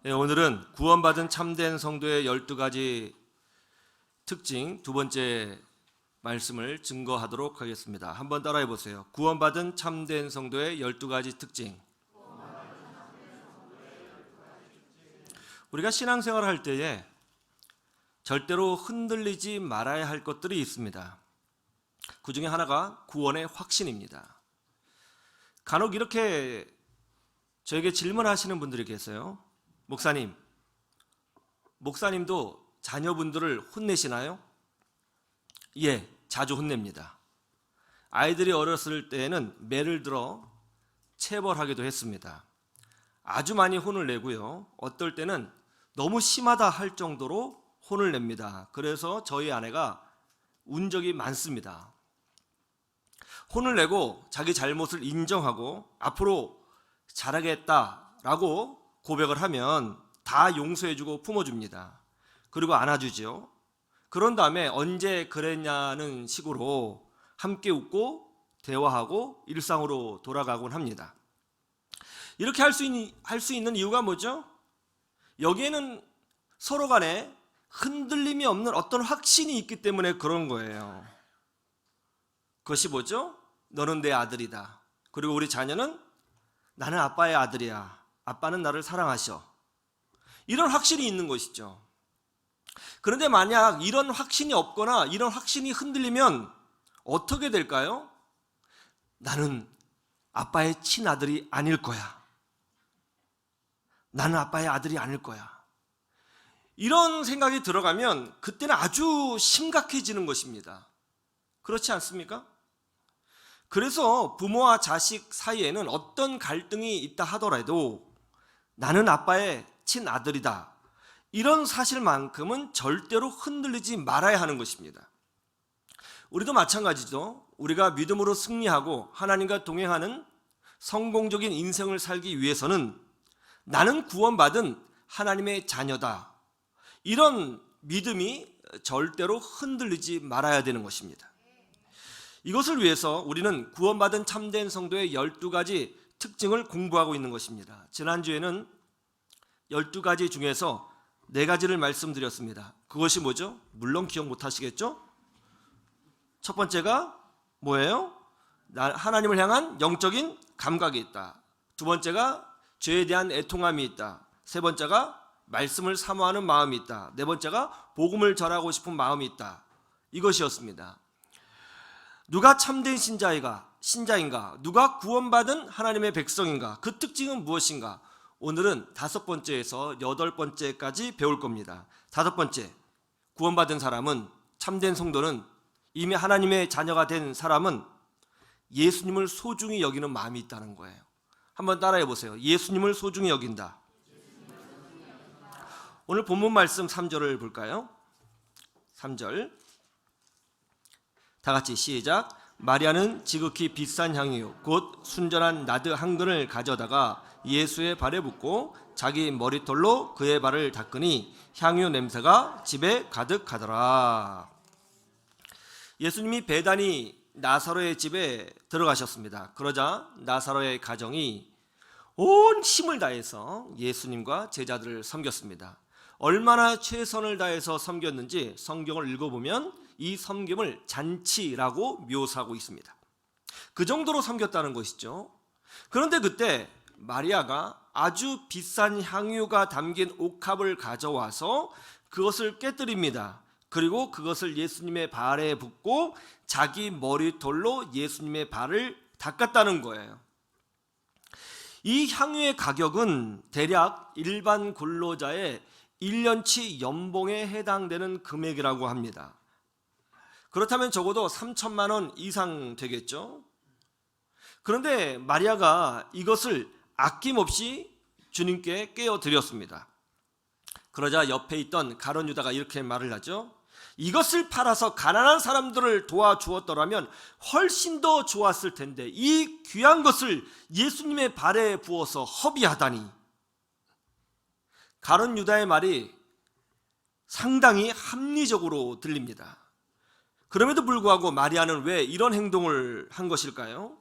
네, 오늘은 구원받은 참된 성도의 12가지 특징 두 번째 말씀을 증거하도록 하겠습니다. 한번 따라해 보세요. 구원받은 참된 성도의 12가지 특징. 우리가 신앙생활을 할 때에 절대로 흔들리지 말아야 할 것들이 있습니다. 그 중에 하나가 구원의 확신입니다. 간혹 이렇게 저에게 질문하시는 분들이 계세요. 목사님도 자녀분들을 혼내시나요? 예, 자주 혼냅니다. 아이들이 어렸을 때에는 매를 들어 체벌하기도 했습니다. 아주 많이 혼을 내고요. 어떨 때는 너무 심하다 할 정도로 혼을 냅니다. 그래서 저희 아내가 운 적이 많습니다. 혼을 내고 자기 잘못을 인정하고 앞으로 잘하겠다라고 고백을 하면 다 용서해주고 품어줍니다. 그리고 안아주죠. 그런 다음에 언제 그랬냐는 식으로 함께 웃고 대화하고 일상으로 돌아가곤 합니다. 이렇게 할 수 있는 이유가 뭐죠? 여기에는 서로 간에 흔들림이 없는 어떤 확신이 있기 때문에 그런 거예요. 그것이 뭐죠? 너는 내 아들이다. 그리고 우리 자녀는 나는 아빠의 아들이야. 아빠는 나를 사랑하셔. 이런 확신이 있는 것이죠. 그런데 만약 이런 확신이 없거나 이런 확신이 흔들리면 어떻게 될까요? 나는 아빠의 친아들이 아닐 거야. 나는 아빠의 아들이 아닐 거야. 이런 생각이 들어가면 그때는 아주 심각해지는 것입니다. 그렇지 않습니까? 그래서 부모와 자식 사이에는 어떤 갈등이 있다 하더라도 나는 아빠의 친아들이다. 이런 사실만큼은 절대로 흔들리지 말아야 하는 것입니다. 우리도 마찬가지죠. 우리가 믿음으로 승리하고 하나님과 동행하는 성공적인 인생을 살기 위해서는 나는 구원받은 하나님의 자녀다. 이런 믿음이 절대로 흔들리지 말아야 되는 것입니다. 이것을 위해서 우리는 구원받은 참된 성도의 12가지 특징을 공부하고 있는 것입니다. 지난주에는 12가지 중에서 4가지를 말씀드렸습니다. 그것이 뭐죠? 물론 기억 못 하시겠죠? 첫 번째가 뭐예요? 하나님을 향한 영적인 감각이 있다. 두 번째가 죄에 대한 애통함이 있다. 세 번째가 말씀을 사모하는 마음이 있다. 네 번째가 복음을 전하고 싶은 마음이 있다. 이것이었습니다. 누가 참된 신자인가? 누가 구원받은 하나님의 백성인가? 그 특징은 무엇인가? 오늘은 5번째에서 8번째까지 배울 겁니다. 5번째, 구원받은 사람은, 참된 성도는, 이미 하나님의 자녀가 된 사람은 예수님을 소중히 여기는 마음이 있다는 거예요. 한번 따라해 보세요. 예수님을 소중히 여긴다. 오늘 본문 말씀 3절을 볼까요? 3절 다 같이 시작. 마리아는 지극히 비싼 향유 곧 순전한 나드 한 근을 가져다가 예수의 발에 붓고 자기 머리털로 그의 발을 닦으니 향유 냄새가 집에 가득하더라. 예수님이 베다니 나사로의 집에 들어가셨습니다. 그러자 나사로의 가정이 온 힘을 다해서 예수님과 제자들을 섬겼습니다. 얼마나 최선을 다해서 섬겼는지 성경을 읽어보면 이 섬김을 잔치라고 묘사하고 있습니다. 그 정도로 섬겼다는 것이죠. 그런데 그때 마리아가 아주 비싼 향유가 담긴 옥합을 가져와서 그것을 깨뜨립니다. 그리고 그것을 예수님의 발에 붓고 자기 머리털로 예수님의 발을 닦았다는 거예요. 이 향유의 가격은 대략 일반 근로자의 1년치 연봉에 해당되는 금액이라고 합니다. 그렇다면 적어도 3천만 원 이상 되겠죠. 그런데 마리아가 이것을 아낌없이 주님께 깨어드렸습니다. 그러자 옆에 있던 가룟 유다가 이렇게 말을 하죠. 이것을 팔아서 가난한 사람들을 도와주었더라면 훨씬 더 좋았을 텐데 이 귀한 것을 예수님의 발에 부어서 허비하다니. 가룟 유다의 말이 상당히 합리적으로 들립니다. 그럼에도 불구하고 마리아는 왜 이런 행동을 한 것일까요?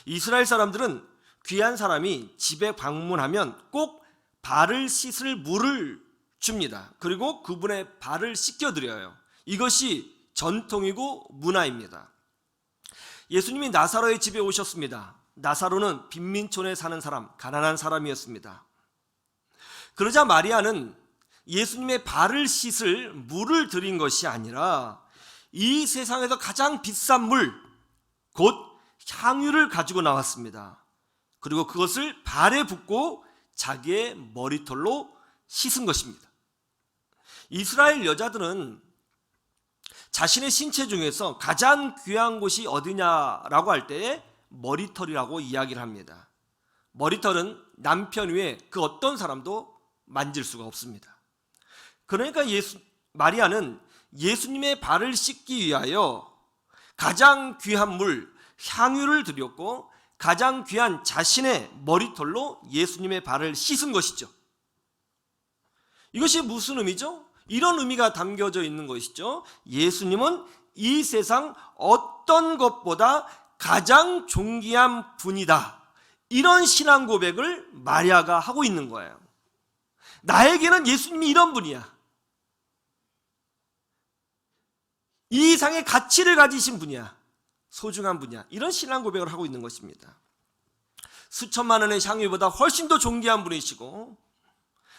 이스라엘 사람들은 귀한 사람이 집에 방문하면 꼭 발을 씻을 물을 줍니다. 그리고 그분의 발을 씻겨드려요. 이것이 전통이고 문화입니다. 예수님이 나사로의 집에 오셨습니다. 나사로는 빈민촌에 사는 사람, 가난한 사람이었습니다. 그러자 마리아는 예수님의 발을 씻을 물을 드린 것이 아니라 이 세상에서 가장 비싼 물, 곧 향유를 가지고 나왔습니다. 그리고 그것을 발에 붓고 자기의 머리털로 씻은 것입니다. 이스라엘 여자들은 자신의 신체 중에서 가장 귀한 곳이 어디냐라고 할 때에 머리털이라고 이야기를 합니다. 머리털은 남편 외에 그 어떤 사람도 만질 수가 없습니다. 그러니까 마리아는 예수님의 발을 씻기 위하여 가장 귀한 물, 향유를 드렸고 가장 귀한 자신의 머리털로 예수님의 발을 씻은 것이죠. 이것이 무슨 의미죠? 이런 의미가 담겨져 있는 것이죠. 예수님은 이 세상 어떤 것보다 가장 존귀한 분이다. 이런 신앙 고백을 마리아가 하고 있는 거예요. 나에게는 예수님이 이런 분이야. 이 이상의 가치를 가지신 분이야. 소중한 분이야. 이런 신앙 고백을 하고 있는 것입니다. 수천만 원의 향유보다 훨씬 더 존귀한 분이시고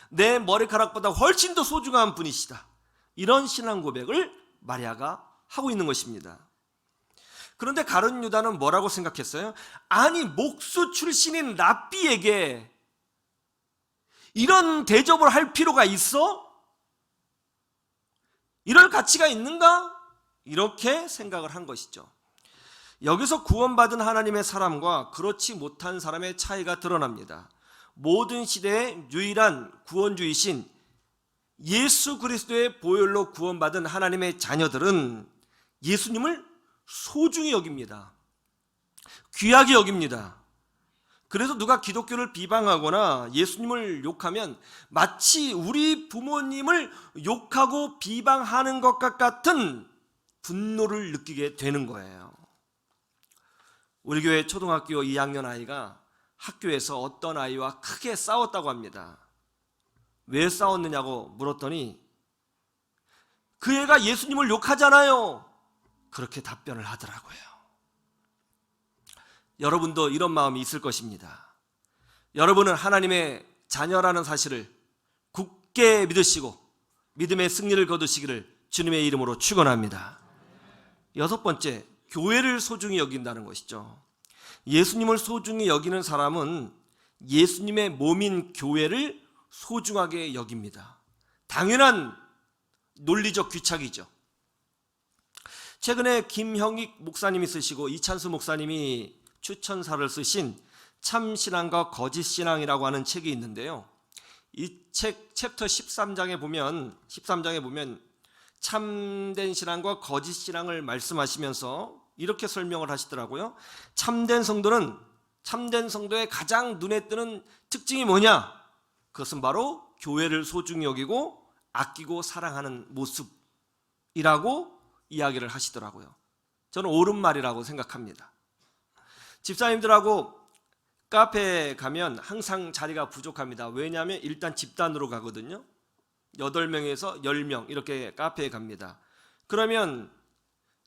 내 머리카락보다 훨씬 더 소중한 분이시다. 이런 신앙 고백을 마리아가 하고 있는 것입니다. 그런데 가룟 유다는 뭐라고 생각했어요? 아니, 목수 출신인 랍비에게 이런 대접을 할 필요가 있어? 이럴 가치가 있는가? 이렇게 생각을 한 것이죠. 여기서 구원받은 하나님의 사람과 그렇지 못한 사람의 차이가 드러납니다. 모든 시대의 유일한 구원주이신 예수 그리스도의 보혈로 구원받은 하나님의 자녀들은 예수님을 소중히 여깁니다. 귀하게 여깁니다. 그래서 누가 기독교를 비방하거나 예수님을 욕하면 마치 우리 부모님을 욕하고 비방하는 것 같은 분노를 느끼게 되는 거예요. 우리 교회 초등학교 2학년 아이가 학교에서 어떤 아이와 크게 싸웠다고 합니다. 왜 싸웠느냐고 물었더니 그 애가 예수님을 욕하잖아요. 그렇게 답변을 하더라고요. 여러분도 이런 마음이 있을 것입니다. 여러분은 하나님의 자녀라는 사실을 굳게 믿으시고 믿음의 승리를 거두시기를 주님의 이름으로 축원합니다. 여섯 번째, 교회를 소중히 여긴다는 것이죠. 예수님을 소중히 여기는 사람은 예수님의 몸인 교회를 소중하게 여깁니다. 당연한 논리적 규칙이죠. 최근에 김형익 목사님이 쓰시고 이찬수 목사님이 추천사를 쓰신 참신앙과 거짓신앙이라고 하는 책이 있는데요. 이 책 챕터 13장에 보면 참된 신앙과 거짓 신앙을 말씀하시면서 이렇게 설명을 하시더라고요. 참된 성도의 가장 눈에 띄는 특징이 뭐냐? 그것은 바로 교회를 소중히 여기고 아끼고 사랑하는 모습이라고 이야기를 하시더라고요. 저는 옳은 말이라고 생각합니다. 집사님들하고 카페에 가면 항상 자리가 부족합니다. 왜냐하면 일단 집단으로 가거든요. 8명에서 10명 이렇게 카페에 갑니다. 그러면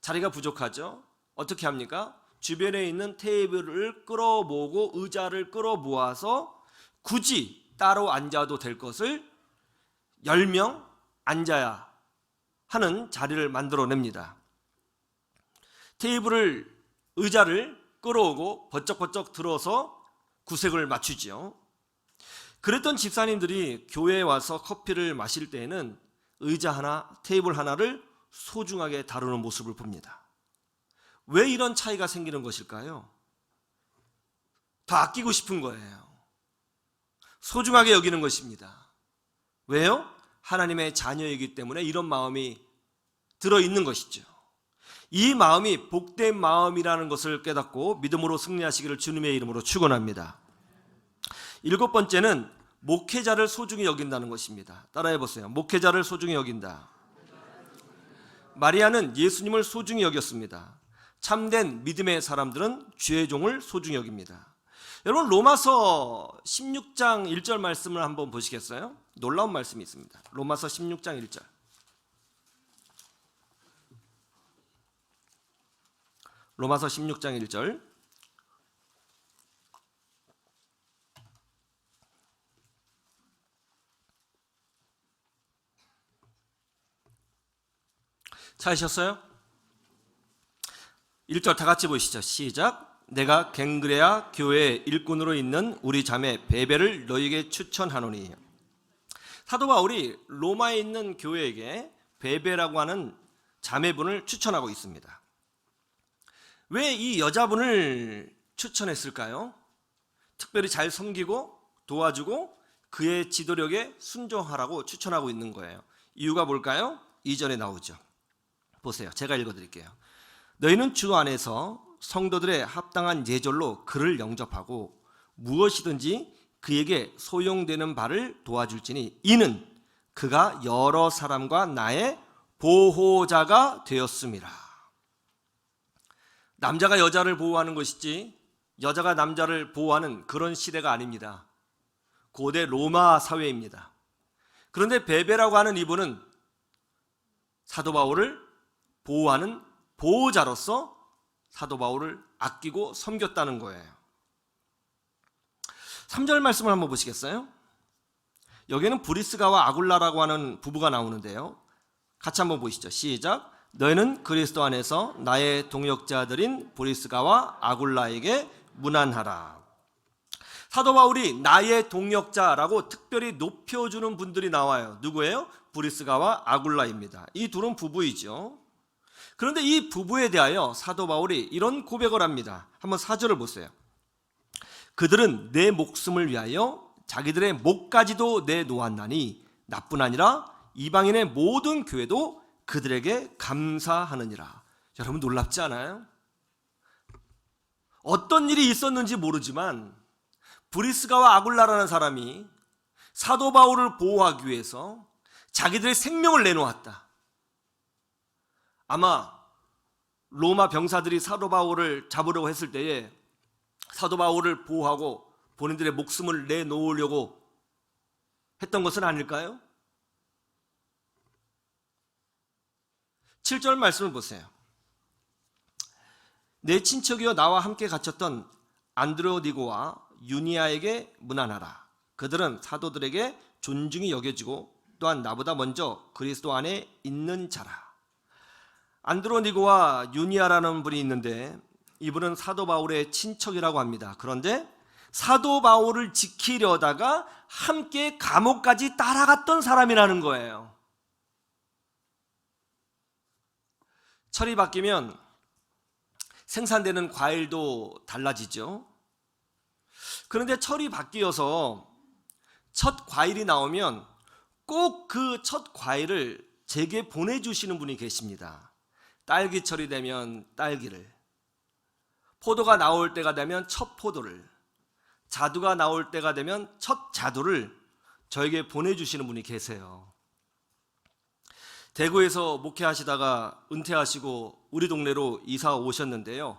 자리가 부족하죠. 어떻게 합니까? 주변에 있는 테이블을 끌어모으고 의자를 끌어모아서 굳이 따로 앉아도 될 것을 10명 앉아야 하는 자리를 만들어냅니다. 의자를 끌어오고 버쩍버쩍 들어서 구색을 맞추지요. 그랬던 집사님들이 교회에 와서 커피를 마실 때에는 의자 하나, 테이블 하나를 소중하게 다루는 모습을 봅니다. 왜 이런 차이가 생기는 것일까요? 더 아끼고 싶은 거예요. 소중하게 여기는 것입니다. 왜요? 하나님의 자녀이기 때문에 이런 마음이 들어있는 것이죠. 이 마음이 복된 마음이라는 것을 깨닫고 믿음으로 승리하시기를 주님의 이름으로 축원합니다. 7번째는 목회자를 소중히 여긴다는 것입니다. 따라해 보세요. 목회자를 소중히 여긴다. 마리아는 예수님을 소중히 여겼습니다. 참된 믿음의 사람들은 주의 종을 소중히 여깁니다. 여러분 로마서 16장 1절 말씀을 한번 보시겠어요? 놀라운 말씀이 있습니다. 로마서 16장 1절. 로마서 16장 1절. 찾으셨어요? 1절 다 같이 보시죠. 시작. 내가 갱그레아 교회의 일꾼으로 있는 우리 자매 베베를 너희에게 추천하노니. 사도 바울이 로마에 있는 교회에게 베베라고 하는 자매분을 추천하고 있습니다. 왜 이 여자분을 추천했을까요? 특별히 잘 섬기고 도와주고 그의 지도력에 순종하라고 추천하고 있는 거예요. 이유가 뭘까요? 2절에 나오죠. 보세요. 제가 읽어드릴게요. 너희는 주 안에서 성도들의 합당한 예절로 그를 영접하고 무엇이든지 그에게 소용되는 바를 도와줄지니 이는 그가 여러 사람과 나의 보호자가 되었음이라. 남자가 여자를 보호하는 것이지 여자가 남자를 보호하는 그런 시대가 아닙니다. 고대 로마 사회입니다. 그런데 베베라고 하는 이분은 사도 바울을 보호하는 보호자로서 사도 바울을 아끼고 섬겼다는 거예요. 3절 말씀을 한번 보시겠어요? 여기에는 브리스가와 아굴라라고 하는 부부가 나오는데요. 같이 한번 보시죠. 시작. 너희는 그리스도 안에서 나의 동역자들인 브리스가와 아굴라에게 문안하라. 사도 바울이 나의 동역자라고 특별히 높여주는 분들이 나와요. 누구예요? 브리스가와 아굴라입니다. 이 둘은 부부이죠. 그런데 이 부부에 대하여 사도 바울이 이런 고백을 합니다. 한번 4절을 보세요. 그들은 내 목숨을 위하여 자기들의 목까지도 내놓았나니 나뿐 아니라 이방인의 모든 교회도 그들에게 감사하느니라. 여러분 놀랍지 않아요? 어떤 일이 있었는지 모르지만 브리스가와 아굴라라는 사람이 사도 바울을 보호하기 위해서 자기들의 생명을 내놓았다. 아마 로마 병사들이 사도 바울을 잡으려고 했을 때에 사도 바울을 보호하고 본인들의 목숨을 내놓으려고 했던 것은 아닐까요? 7절 말씀을 보세요. 내 친척이여 나와 함께 갇혔던 안드로니고와 유니아에게 문안하라. 그들은 사도들에게 존중이 여겨지고 또한 나보다 먼저 그리스도 안에 있는 자라. 안드로니고와 유니아라는 분이 있는데 이분은 사도 바울의 친척이라고 합니다. 그런데 사도 바울을 지키려다가 함께 감옥까지 따라갔던 사람이라는 거예요. 철이 바뀌면 생산되는 과일도 달라지죠. 그런데 철이 바뀌어서 첫 과일이 나오면 꼭 그 첫 과일을 제게 보내주시는 분이 계십니다. 딸기철이 되면 딸기를, 포도가 나올 때가 되면 첫 포도를, 자두가 나올 때가 되면 첫 자두를 저에게 보내주시는 분이 계세요. 대구에서 목회하시다가 은퇴하시고 우리 동네로 이사 오셨는데요.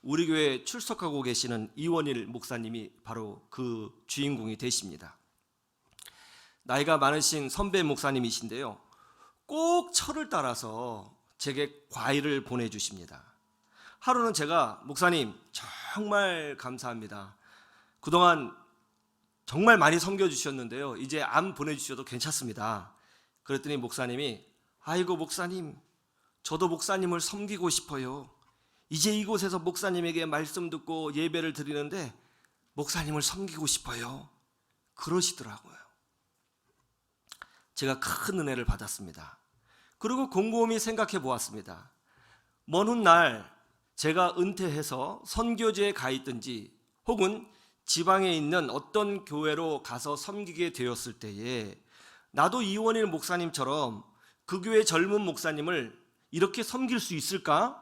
우리 교회에 출석하고 계시는 이원일 목사님이 바로 그 주인공이 되십니다. 나이가 많으신 선배 목사님이신데요. 꼭 철을 따라서 제게 과일을 보내주십니다. 하루는 제가 목사님 정말 감사합니다. 그동안 정말 많이 섬겨주셨는데요. 이제 안 보내주셔도 괜찮습니다. 그랬더니 목사님이 아이고 목사님, 저도 목사님을 섬기고 싶어요. 이제 이곳에서 목사님에게 말씀 듣고 예배를 드리는데 목사님을 섬기고 싶어요. 그러시더라고요. 제가 큰 은혜를 받았습니다. 그리고 곰곰이 생각해 보았습니다. 먼 훗날 제가 은퇴해서 선교지에 가 있든지 혹은 지방에 있는 어떤 교회로 가서 섬기게 되었을 때에 나도 이원일 목사님처럼 그 교회 젊은 목사님을 이렇게 섬길 수 있을까?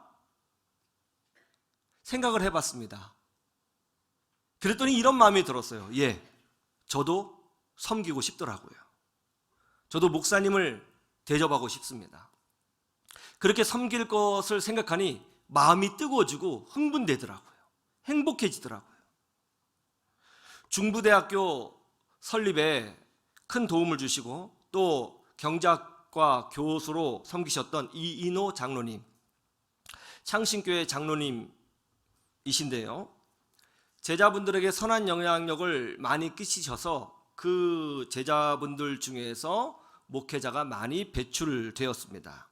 생각을 해봤습니다. 그랬더니 이런 마음이 들었어요. 예, 저도 섬기고 싶더라고요. 저도 목사님을 대접하고 싶습니다. 그렇게 섬길 것을 생각하니 마음이 뜨거워지고 흥분되더라고요. 행복해지더라고요. 중부대학교 설립에 큰 도움을 주시고 또 경제학과 교수로 섬기셨던 이인호 장로님, 창신교회 장로님이신데요. 제자분들에게 선한 영향력을 많이 끼치셔서 그 제자분들 중에서 목회자가 많이 배출되었습니다.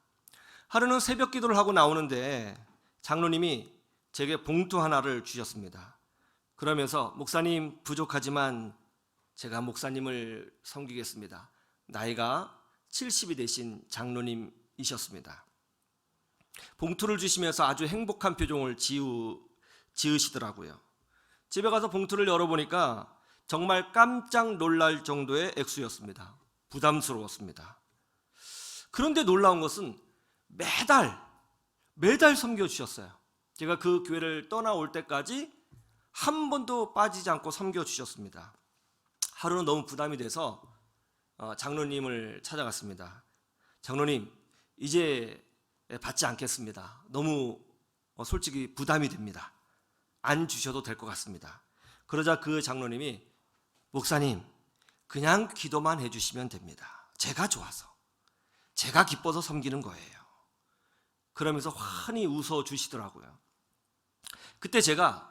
하루는 새벽 기도를 하고 나오는데 장로님이 제게 봉투 하나를 주셨습니다. 그러면서 목사님 부족하지만 제가 목사님을 섬기겠습니다. 나이가 70이 되신 장로님이셨습니다. 봉투를 주시면서 아주 행복한 표정을 지으시더라고요. 집에 가서 봉투를 열어보니까 정말 깜짝 놀랄 정도의 액수였습니다. 부담스러웠습니다. 그런데 놀라운 것은 매달 섬겨주셨어요. 제가 그 교회를 떠나올 때까지 한 번도 빠지지 않고 섬겨주셨습니다. 하루는 너무 부담이 돼서 장로님을 찾아갔습니다. 장로님, 이제 받지 않겠습니다. 너무 솔직히 부담이 됩니다. 안 주셔도 될 것 같습니다. 그러자 그 장로님이 목사님, 그냥 기도만 해주시면 됩니다. 제가 좋아서, 제가 기뻐서 섬기는 거예요. 그러면서 환히 웃어주시더라고요. 그때 제가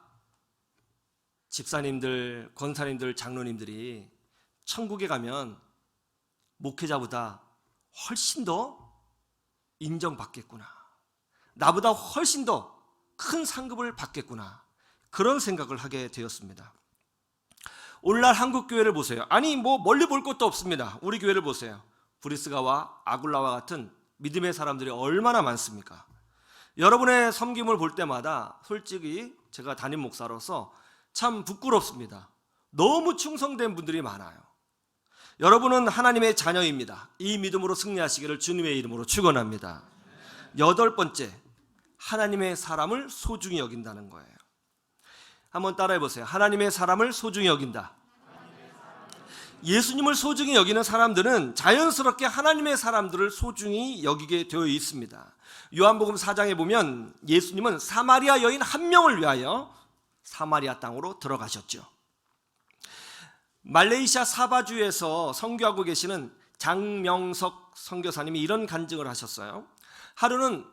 집사님들, 권사님들, 장로님들이 천국에 가면 목회자보다 훨씬 더 인정받겠구나, 나보다 훨씬 더 큰 상급을 받겠구나, 그런 생각을 하게 되었습니다. 오늘날 한국 교회를 보세요. 아니 멀리 볼 것도 없습니다. 우리 교회를 보세요. 브리스가와 아굴라와 같은 믿음의 사람들이 얼마나 많습니까? 여러분의 섬김을 볼 때마다 솔직히 제가 담임 목사로서 참 부끄럽습니다. 너무 충성된 분들이 많아요. 여러분은 하나님의 자녀입니다. 이 믿음으로 승리하시기를 주님의 이름으로 축원합니다. 8번째, 하나님의 사람을 소중히 여긴다는 거예요. 한번 따라해 보세요. 하나님의 사람을 소중히 여긴다. 예수님을 소중히 여기는 사람들은 자연스럽게 하나님의 사람들을 소중히 여기게 되어 있습니다. 요한복음 4장에 보면 예수님은 사마리아 여인 한 명을 위하여 사마리아 땅으로 들어가셨죠. 말레이시아 사바주에서 선교하고 계시는 장명석 선교사님이 이런 간증을 하셨어요. 하루는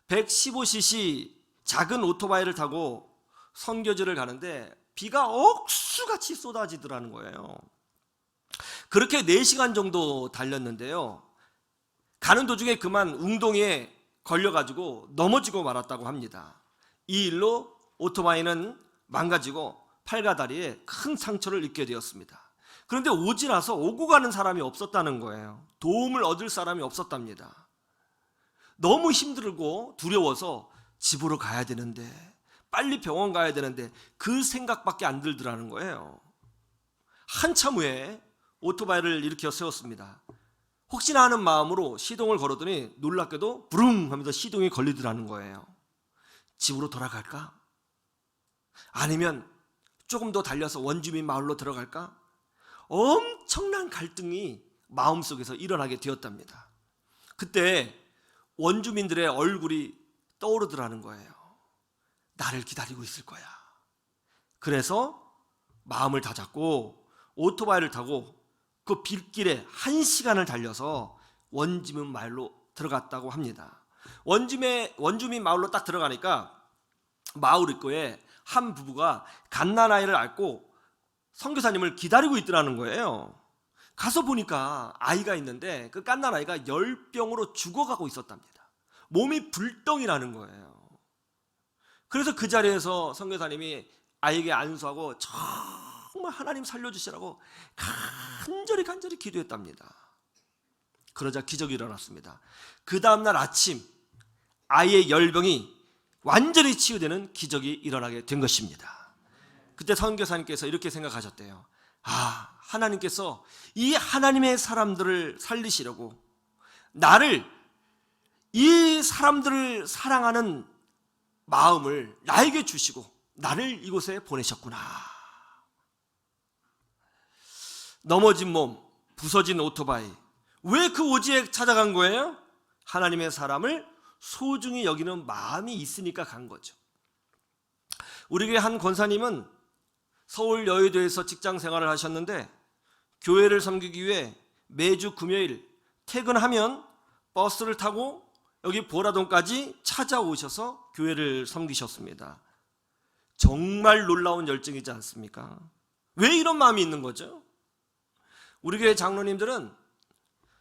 115cc 작은 오토바이를 타고 선교지를 가는데 비가 억수같이 쏟아지더라는 거예요. 그렇게 4시간 정도 달렸는데요, 가는 도중에 그만 웅덩이에 걸려가지고 넘어지고 말았다고 합니다. 이 일로 오토바이는 망가지고 팔과 다리에 큰 상처를 입게 되었습니다. 그런데 오지라서 오고 가는 사람이 없었다는 거예요. 도움을 얻을 사람이 없었답니다. 너무 힘들고 두려워서 집으로 가야 되는데, 빨리 병원 가야 되는데 그 생각밖에 안 들더라는 거예요. 한참 후에 오토바이를 일으켜 세웠습니다. 혹시나 하는 마음으로 시동을 걸었더니 놀랍게도 부릉 하면서 시동이 걸리더라는 거예요. 집으로 돌아갈까? 아니면 조금 더 달려서 원주민 마을로 들어갈까? 엄청난 갈등이 마음속에서 일어나게 되었답니다. 그때 원주민들의 얼굴이 떠오르더라는 거예요. 나를 기다리고 있을 거야. 그래서 마음을 다잡고 오토바이를 타고 그 빌길에 1시간을 달려서 원주민 마을로 들어갔다고 합니다. 원주민 마을로 딱 들어가니까 마을 입구에 한 부부가 갓난아이를 안고 선교사님을 기다리고 있더라는 거예요. 가서 보니까 아이가 있는데 그 갓난아이가 열병으로 죽어가고 있었답니다. 몸이 불덩이 나는 거예요. 그래서 그 자리에서 선교사님이 아이에게 안수하고 정말 하나님 살려주시라고 간절히 기도했답니다. 그러자 기적이 일어났습니다. 그 다음날 아침 아이의 열병이 완전히 치유되는 기적이 일어나게 된 것입니다. 그때 선교사님께서 이렇게 생각하셨대요. 하나님께서 이 하나님의 사람들을 살리시려고 나를, 이 사람들을 사랑하는 마음을 나에게 주시고 나를 이곳에 보내셨구나. 넘어진 몸, 부서진 오토바이, 왜 그 오지에 찾아간 거예요? 하나님의 사람을 소중히 여기는 마음이 있으니까 간 거죠. 우리 교회 한 권사님은 서울 여의도에서 직장 생활을 하셨는데 교회를 섬기기 위해 매주 금요일 퇴근하면 버스를 타고 여기 보라동까지 찾아오셔서 교회를 섬기셨습니다. 정말 놀라운 열정이지 않습니까? 왜 이런 마음이 있는 거죠? 우리 교회 장로님들은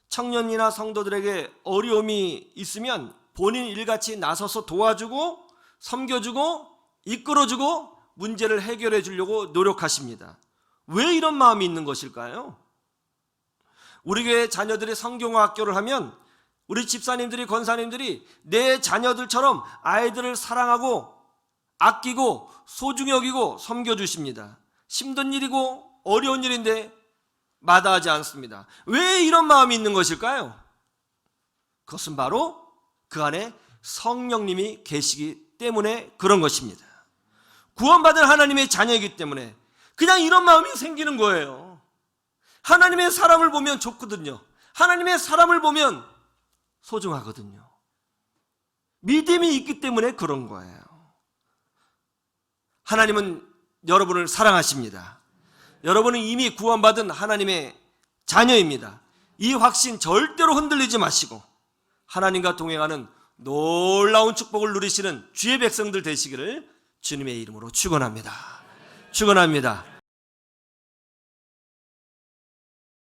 청년이나 성도들에게 어려움이 있으면 본인 일같이 나서서 도와주고 섬겨주고 이끌어주고 문제를 해결해 주려고 노력하십니다. 왜 이런 마음이 있는 것일까요? 우리 교회 자녀들이 성경화 학교를 하면 우리 집사님들이 권사님들이 내 자녀들처럼 아이들을 사랑하고 아끼고 소중히 여기고 섬겨주십니다. 힘든 일이고 어려운 일인데 마다하지 않습니다. 왜 이런 마음이 있는 것일까요? 그것은 바로 그 안에 성령님이 계시기 때문에 그런 것입니다. 구원받은 하나님의 자녀이기 때문에 그냥 이런 마음이 생기는 거예요. 하나님의 사람을 보면 좋거든요. 하나님의 사람을 보면 소중하거든요. 믿음이 있기 때문에 그런 거예요. 하나님은 여러분을 사랑하십니다. 여러분은 이미 구원받은 하나님의 자녀입니다. 이 확신 절대로 흔들리지 마시고 하나님과 동행하는 놀라운 축복을 누리시는 주의 백성들 되시기를 주님의 이름으로 축원합니다. 축원합니다.